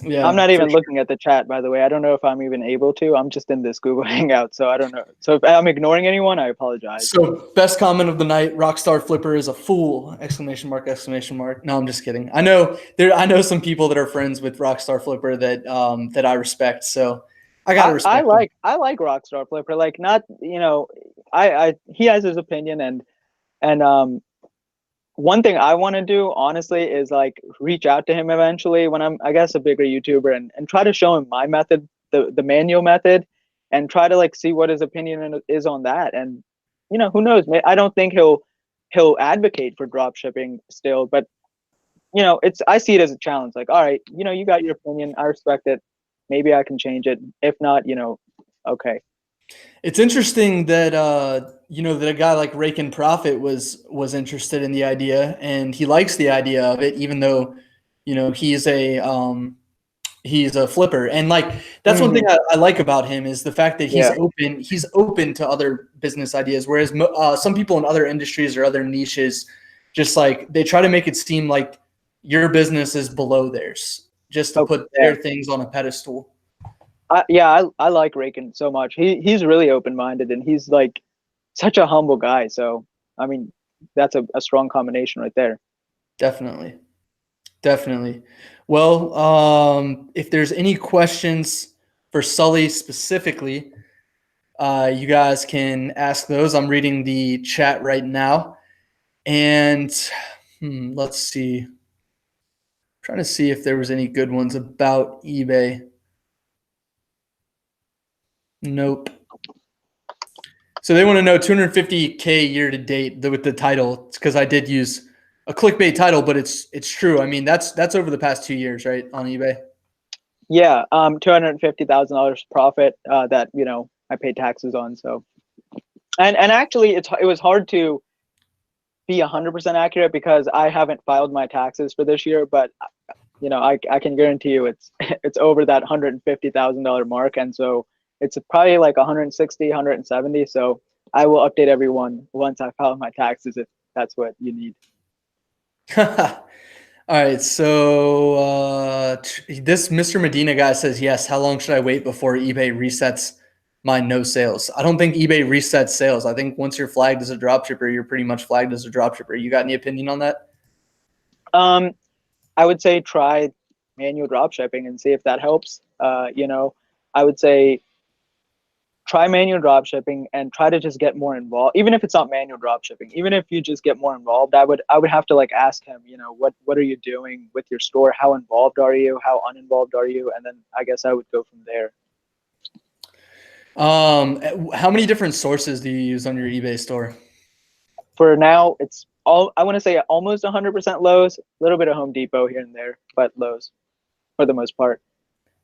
[SPEAKER 1] Yeah.
[SPEAKER 2] I'm not even looking at the chat, by the way. I don't know if I'm even able to. I'm just in this Google Hangout, so I don't know. So if I'm ignoring anyone, I apologize.
[SPEAKER 1] So best comment of the night: Rockstar Flipper is a fool! Exclamation mark! Exclamation mark! No, I'm just kidding. I know some people that are friends with Rockstar Flipper that that I respect. So I gotta respect.
[SPEAKER 2] I like Rockstar Flipper. Like, not, he has his opinion, and one thing I want to do, honestly, is like reach out to him eventually when I'm, I guess, a bigger YouTuber, and try to show him my method, the manual method, and try to like see what his opinion is on that. And who knows? I don't think he'll advocate for drop shipping still, but I see it as a challenge. Like, all right, you got your opinion, I respect it. Maybe I can change it. If not, okay.
[SPEAKER 1] It's interesting that that a guy like Rakin Prophet was interested in the idea, and he likes the idea of it, even though he's a flipper. And like that's one thing I like about him is the fact that he's open to other business ideas, whereas some people in other industries or other niches just like they try to make it seem like your business is below theirs just to put their things on a pedestal.
[SPEAKER 2] I like Rakin so much. He's really open-minded, and he's like such a humble guy. So I mean, that's a strong combination right there.
[SPEAKER 1] Definitely. Well, if there's any questions for Sully specifically, you guys can ask those. I'm reading the chat right now, and let's see. I'm trying to see if there was any good ones about eBay. Nope. So they want to know 250K year to date with the title. It's because I did use a clickbait title, but it's true. I mean, that's over the past 2 years, right, on eBay?
[SPEAKER 2] Yeah, $250,000 profit that I paid taxes on. So, and actually, it was hard to be 100% accurate because I haven't filed my taxes for this year, but I can guarantee you it's it's over that $150,000 mark, and so it's probably like 160, 170. So I will update everyone once I file my taxes if that's what you need.
[SPEAKER 1] All right, so this Mr. Medina guy says yes. How long should I wait before eBay resets my no sales? I don't think eBay resets sales. I think once you're flagged as a dropshipper, you're pretty much flagged as a dropshipper. You got any opinion on that?
[SPEAKER 2] I would say try manual dropshipping and see if that helps. I would say try manual dropshipping and try to just get more involved. Even if it's not manual dropshipping, even if you just get more involved, I would have to like ask him, what are you doing with your store? How involved are you? How uninvolved are you? And then I guess I would go from there.
[SPEAKER 1] How many different sources do you use on your eBay store?
[SPEAKER 2] For now, it's all, I want to say almost 100% Lowe's, a little bit of Home Depot here and there, but Lowe's for the most part.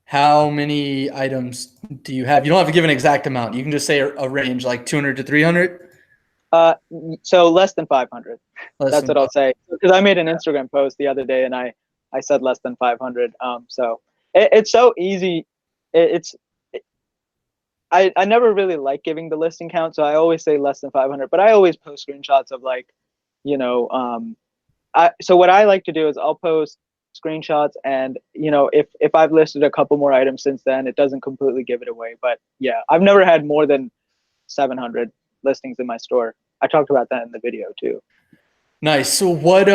[SPEAKER 1] How many items do you have? You don't have to give an exact amount. You can just say a range, like 200 to 300.
[SPEAKER 2] So less than 500. That's what I'll
[SPEAKER 1] 500.
[SPEAKER 2] say. Because I made an Instagram post the other day and I said less than 500. So it's so easy. I never really like giving the listing count, so I always say less than 500. But I always post screenshots of like, so what I like to do is I'll post screenshots, and if I've listed a couple more items since then, it doesn't completely give it away. But yeah, I've never had more than 700 listings in my store. I talked about that in the video too.
[SPEAKER 1] Nice. So what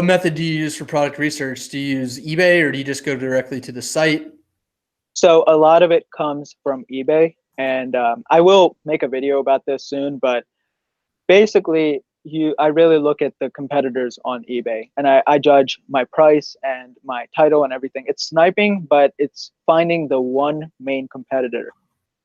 [SPEAKER 1] method do you use for product research? Do you use eBay or do you just go directly to the site?
[SPEAKER 2] So a lot of it comes from eBay, and I will make a video about this soon, but basically I really look at the competitors on eBay, and I judge my price and my title and everything. It's sniping, but it's finding the one main competitor.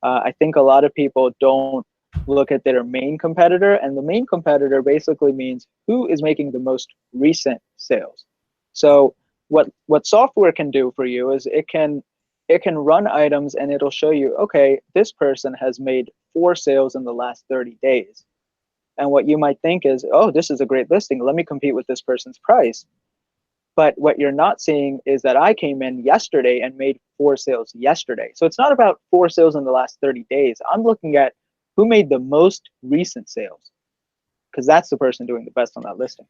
[SPEAKER 2] I think a lot of people don't look at their main competitor, and the main competitor basically means who is making the most recent sales. So what software can do for you is it can run items and it'll show you, okay, this person has made 4 sales in the last 30 days. And what you might think is, oh, this is a great listing. Let me compete with this person's price. But what you're not seeing is that I came in yesterday and made 4 sales yesterday. So it's not about 4 sales in the last 30 days. I'm looking at who made the most recent sales, because that's the person doing the best on that listing.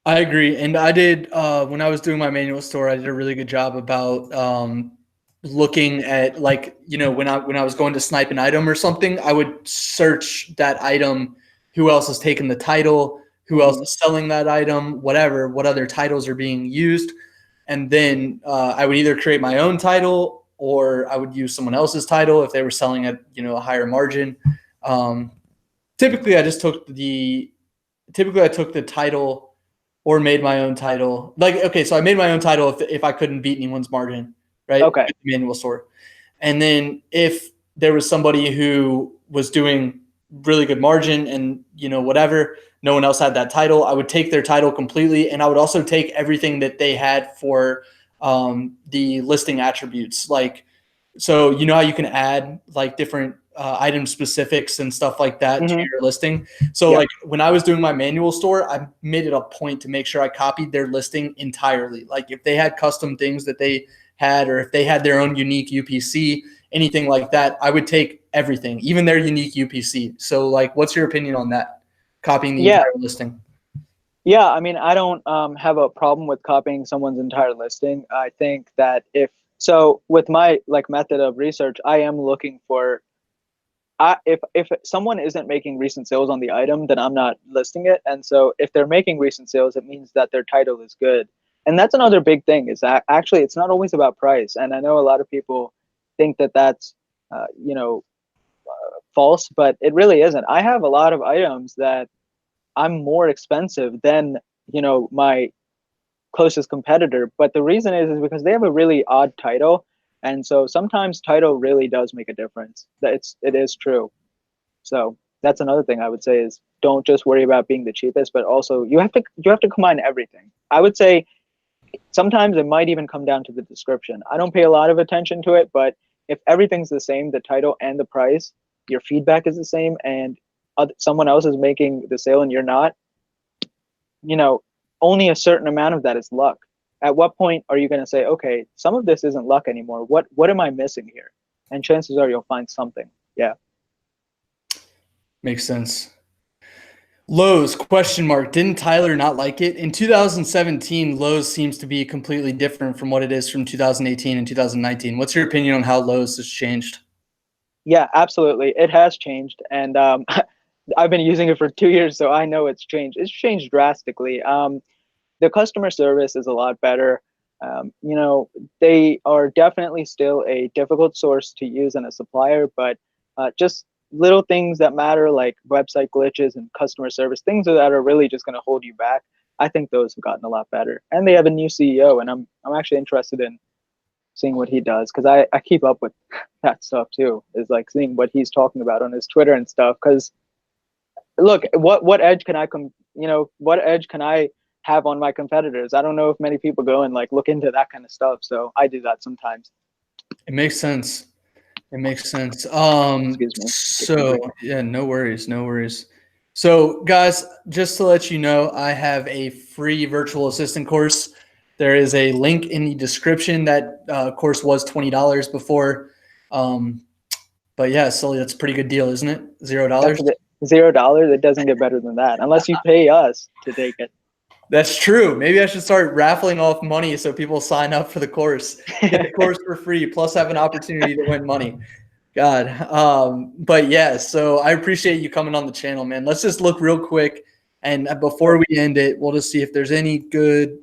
[SPEAKER 1] I agree. And I did, when I was doing my manual store, I did a really good job about looking at, like, when I was going to snipe an item or something, I would search that item, who else has taken the title, who else is selling that item, what other titles are being used. And then I would either create my own title or I would use someone else's title if they were selling at, a higher margin. Typically I took the title or made my own title. Like, okay, so I made my own title if I couldn't beat anyone's margin, right?
[SPEAKER 2] Okay.
[SPEAKER 1] Manual store. And then if there was somebody who was doing really good margin and, whatever, no one else had that title, I would take their title completely. And I would also take everything that they had for the listing attributes. Like, so how you can add like different item specifics and stuff like that to your listing. So like when I was doing my manual store, I made it a point to make sure I copied their listing entirely. Like if they had custom things that they had, or if they had their own unique UPC, anything like that, I would take everything, even their unique UPC. So like, what's your opinion on that? Copying the entire listing?
[SPEAKER 2] Yeah, I mean, I don't have a problem with copying someone's entire listing. I think that so with my method of research, I am looking for, if someone isn't making recent sales on the item, then I'm not listing it. And so if they're making recent sales, it means that their title is good. And that's another big thing, is that actually it's not always about price. And I know a lot of people think that that's false, but it really isn't. I have a lot of items that I'm more expensive than my closest competitor, but the reason is because they have a really odd title, and so sometimes title really does make a difference. It is true. So that's another thing I would say, is don't just worry about being the cheapest, but also you have to combine everything. I would say sometimes it might even come down to the description. I don't pay a lot of attention to it, but if everything's the same, the title and the price, your feedback is the same, and someone else is making the sale and you're not, you know, only a certain amount of that is luck. At what point are you going to say, okay, some of this isn't luck anymore? What am I missing here? And chances are you'll find something. Yeah.
[SPEAKER 1] Makes sense. Lowe's question mark. Didn't Tyler not like it? In 2017, Lowe's seems to be completely different from what it is from 2018 and 2019. What's your opinion on how Lowe's has changed?
[SPEAKER 2] Yeah, absolutely. It has changed. And I've been using it for 2 years, so I know it's changed. It's changed drastically. The customer service is a lot better. You know, they are definitely still a difficult source to use in a supplier, but just little things that matter, like website glitches and customer service, things that are really just going to hold you back. I think those have gotten a lot better. And they have a new CEO, and I'm actually interested in seeing what he does, because I keep up with that stuff too, is like seeing what he's talking about on his Twitter and stuff. Because look, what edge can I what edge can I have on my competitors? I don't know if many people go and like look into that kind of stuff, so I do that sometimes.
[SPEAKER 1] It makes sense. It makes sense.
[SPEAKER 2] Excuse me.
[SPEAKER 1] So yeah, no worries, no worries. So guys, just to let you know, I have a free virtual assistant course. There is a link in the description. That course was $20 before. But yeah, Sully, that's a pretty good deal, isn't it? $0.
[SPEAKER 2] $0. It doesn't get better than that unless you pay us to take it.
[SPEAKER 1] That's true. Maybe I should start raffling off money so people sign up for the course. Get the course for free, plus have an opportunity to win money. God. But yeah, so I appreciate you coming on the channel, man. Let's just look real quick. And before we end it, we'll just see if there's any good.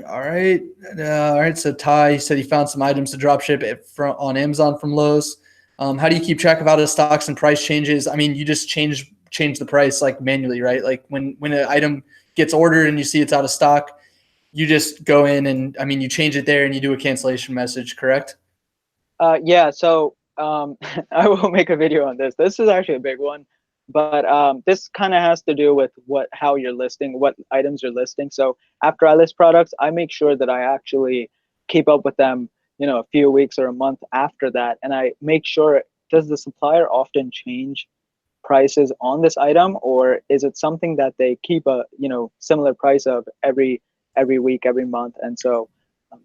[SPEAKER 1] All right. All right. So Ty said he found some items to drop ship on Amazon from Lowe's. How do you keep track of out of stocks and price changes? I mean, you just change the price like manually, right? Like when an item gets ordered and you see it's out of stock, you just go in and, I mean, you change it there and you do a cancellation message, correct?
[SPEAKER 2] Yeah, so I will make a video on this. This is actually a big one, but this kind of has to do with how you're listing, what items you're listing. So after I list products, I make sure that I actually keep up with them, a few weeks or a month after that, and I make sure, does the supplier often change prices on this item, or is it something that they keep a similar price of every week, every month? And so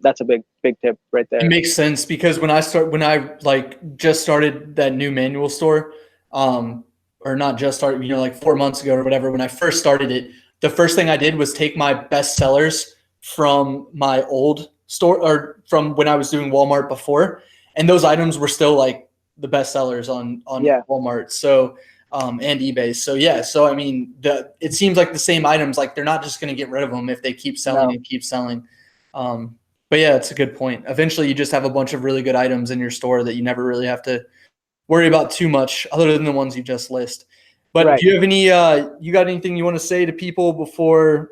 [SPEAKER 2] that's a big tip right there.
[SPEAKER 1] It makes sense, because when I like just started that new manual store, or not just started, like 4 months ago or whatever, when I first started it, the first thing I did was take my best sellers from my old store, or from when I was doing Walmart before, and those items were still like the best sellers on
[SPEAKER 2] Yeah.
[SPEAKER 1] Walmart. So and eBay. So yeah, so I mean, it seems like the same items, like they're not just going to get rid of them if they keep selling
[SPEAKER 2] No.
[SPEAKER 1] and keep selling. But yeah, it's a good point. Eventually, you just have a bunch of really good items in your store that you never really have to worry about too much, other than the ones you just list. But
[SPEAKER 2] Right.
[SPEAKER 1] do you have any? You got anything you want to say to people before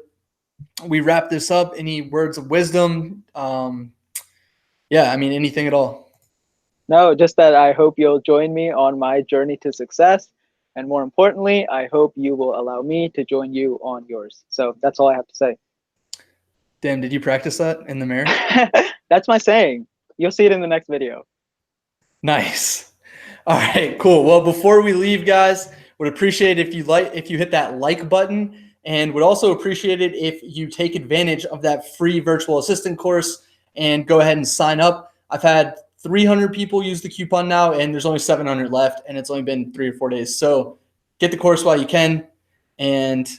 [SPEAKER 1] we wrap this up? Any words of wisdom? Yeah, I mean, anything at all.
[SPEAKER 2] No, just that I hope you'll join me on my journey to success. And more importantly, I hope you will allow me to join you on yours. So that's all I have to say.
[SPEAKER 1] Damn, did you practice that in the mirror?
[SPEAKER 2] That's my saying. You'll see it in the next video.
[SPEAKER 1] Nice. All right, cool. Well, before we leave, guys, would appreciate if you hit that like button, and would also appreciate it if you take advantage of that free virtual assistant course and go ahead and sign up. I've had 300 people use the coupon now, and there's only 700 left, and it's only been 3 or 4 days. So get the course while you can. And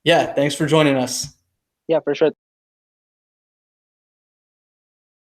[SPEAKER 1] yeah, thanks for joining us.
[SPEAKER 2] Yeah, for sure.